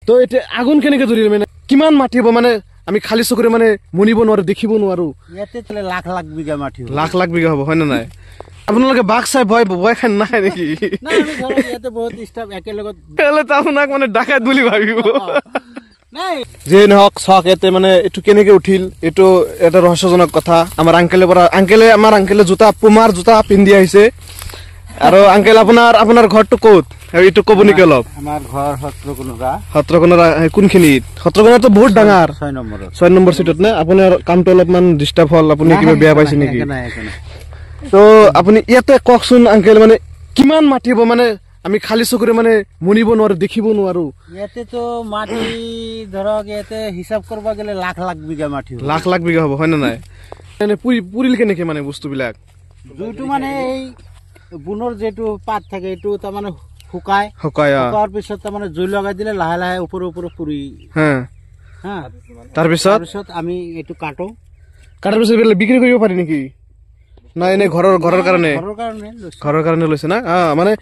তো এতিয়া আগুন কেনেকে ধৰিল মানে কিমান মাটি হ'ব মানে আমি খালি চকুৰে মানে মনিব নোৱাৰো দেখিব নোৱাৰো ইয়াতে লাখ লাখ বিঘা মাটি লাখ বিঘা হ'ব হয় না নাই আপোনালোকে বাঘ চাই ভয় খান নাই নেকি না আমি ধৰক ইয়াতে বহুত ষ্টাফ একেলগত তেলে আপোনাক মানে ডাকাত বুলি ভাবিব নাই যে নহওক চাওক ইয়াতে মানে এইটো কেনেকে উঠিল এইটো এটা ৰহস্যজনক কথা আমাৰ আমাৰ আংকেলে জোতা পুমাৰ জোতা পিন্ধি আহিছে আৰু আংকেল আপোনাৰ ঘৰটো ক'ত এইটো ক'ব নেকি অলপ আমাৰ ঘৰ সত্ৰকোণৰা কোনখিনিত সত্ৰকোণৰাটো বহুত ডাঙৰ 6 নম্বৰ সিটত নে আপোনাৰ কামটো অলপমান ডিস্টার্ব হল আপুনি কিবা বেয়া পাইছে নেকি তো আপুনি ইয়াতে ককচোন আংকেল মানে কিমান মাটি হ'ব মানে আমি খালি চকুৰে মানে মনিব নোৱাৰো দেখিব নোৱাৰো ইয়াতে তো মাটি ধৰক ইয়াতে হিসাব কৰিব গলে লাখ বিঘা মাটি লাখ বিঘা হ'ব হয় না নাই মানে পুৰিল কেনেকে মানে বস্তুবিলাক জুইটো মানে এই বুনৰ যেটো পাত থাকে এটো তা মানে শুকাৱাৰ পিছত তা মানে জুই লগাই দিলে লাহে লাহে ওপৰ পুৰি হ্যাঁ তাৰ পিছত আমি এটো কাটাৰ পিছত বিক্ৰী কৰিব পাৰি নেকি না এনে ঘৰৰ কাৰণে লৈছে না মানে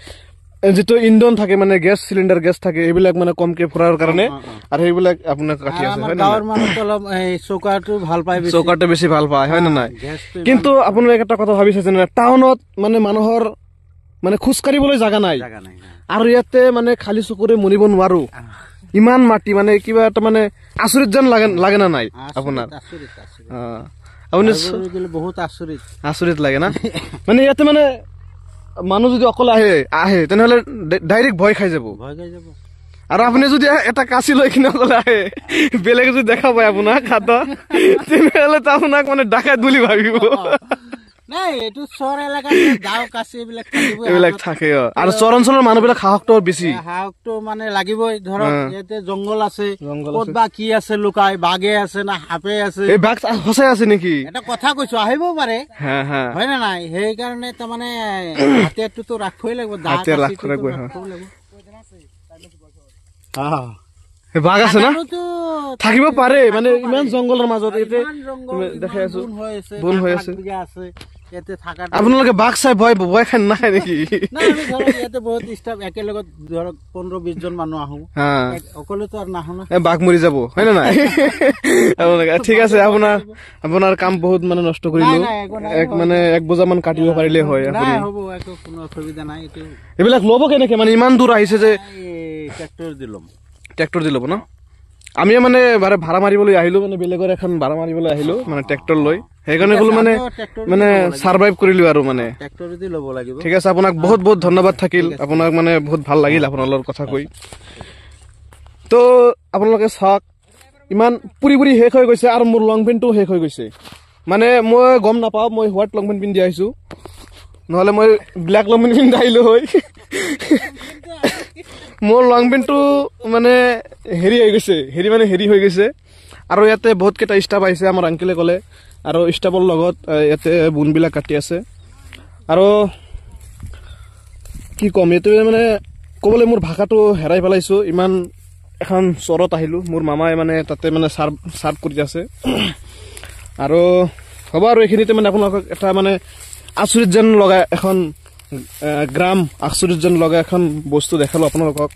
যেটো ইন্ধন থাকে মানে গ্যাস সিলিন্ডাৰ গ্যাস থাকে এইবিলাক মানে কমকে ফুৰাৰ কাৰণে আৰু এইবিলাক আপোনাক কাটি আছে হয় না গাঁৱৰ মানুহ অলপ এই চৌকাটো ভাল পায় চৌকাটো বেছি ভাল পায় হয় না নাই কিন্তু আপোনাক একটা কথা ভাবিছে যে টাউনত মানে মানুহৰ মানে খুজ কাঢ়িবলৈ জাগা নাই আৰু ইয়াতে মানে খালি চকুৰে মনিব নোৱাৰো ইমান মাটি মানে কিবা এটা মানে আচৰিত যেন লাগে না নাই আপোনাৰ আপুনি বহুত আচৰিত লাগে না মানে ইয়াতে মানে মানুহ যদি অকলে আহে তেনেহলে ডাইৰেক্ট ভয় খাই যাব আৰু আপুনি যদি এটা কাচি লৈ কিনে অকলে আহে বেলেগে যদি দেখা পায় আপোনাক খাত তেনেহলে আপোনাক মানে ডাকাত বুলি ভাবিব নাই এটো চৰ এলেকাত গাঁও কাচি এইবিলাক থাকে আৰু চৰ অঞ্চলৰ মানুহবিলাক সাহসটো বেছি সাহসটো মানে লাগিবই ধৰক ইয়াতে জংগল আছে ক'ত বা কি আছে লুকাই বাঘে আছে না সাপে আছে এই বাঘ সঁচাই আছে নেকি এটা কথা কৈছো আহিব পাৰে হয় না নাই সেই কাৰণে তা মানে হাতিয়াৰটো তো ৰাখবই লাগিব হাতিয়াৰ ৰাখবই বাঘ আছে না থাকিব পাৰে মানে ইমান জংগলৰ মাজত এতে দেখাই আছো বন হৈ আছে ইয়াতে থাকা আপোনালোকে বাঘ চাই ভয় খান নাই নেকি না আমি ধৰক ইয়াতে বহুত ষ্টাফ একেলগত ধৰক 15-20 জন মানুহ আহো অকলে তো আৰ নাহো না বাঘ মৰি যাব হয় না নাই আপোনালোকে ঠিক আছে আপোনাৰ কাম বহুত মানে নষ্ট কৰিলো মানে 1 বজা মান কাটিব পাৰিলে হয় আপুনি নাই হ'ব একো কোনো অসুবিধা নাই এটো এইবিলাক লব কেনেকে মানে ইমান দূৰ আহিছে যে ট্ৰেক্টৰ দিলব না আমি মানে ভাড়া মাৰিবলৈ আহিলো মানে বেলেগৰ এখন ভাড়া মাৰিবলৈ আহিলো মানে ট্ৰেক্টৰ লৈ সেইকাৰণে গলো মানে সাৰ্ভাইভ কৰিলো আৰু মানে ট্ৰেক্টৰ দি লব লাগিব ঠিক আছে আপোনাক বহুত ধন্যবাদ থাকিল আপোনাক মানে বহুত ভাল লাগিল আপোনালোকৰ কথা কৈ তো আপোনালোকে চাওক ইমান পুৰি শেষ হৈ গৈছে আৰু মোৰ লং পেন্টটো শেষ হৈ গৈছে মানে মই গম নাপাও মই হোৱাইট লং পেন্ট পিন্ধি আহিছো নহলে মই ব্ল্যাক লং পেন্ট পিন্ধি আহিলো হয় মোৰ লং পেন্টটো মানে হেৰি হৈ গৈছে আৰু ইয়াতে বহুত কেইটা ষ্টাফ আহিছে আমাৰ আংকেলে ক'লে আৰু ষ্টাফৰ লগত ইয়াতে বুনবিলাক কাটি আছে আৰু কি কম ইয়াতে মানে ক'বলৈ মোৰ ভাষাটো হেৰাই পেলাইছো ইমান এখন চৰত আহিলো মোৰ মামাই মানে তাতে মানে সাৰ্ভ কৰি আছে আৰু হ'ব আৰু এইখিনিতে মানে আপোনালোকক এটা মানে আচৰিত যেন লগা এখন গ্ৰাম আচৰিত যেন লগা এখন বস্তু দেখালো আপোনালোকক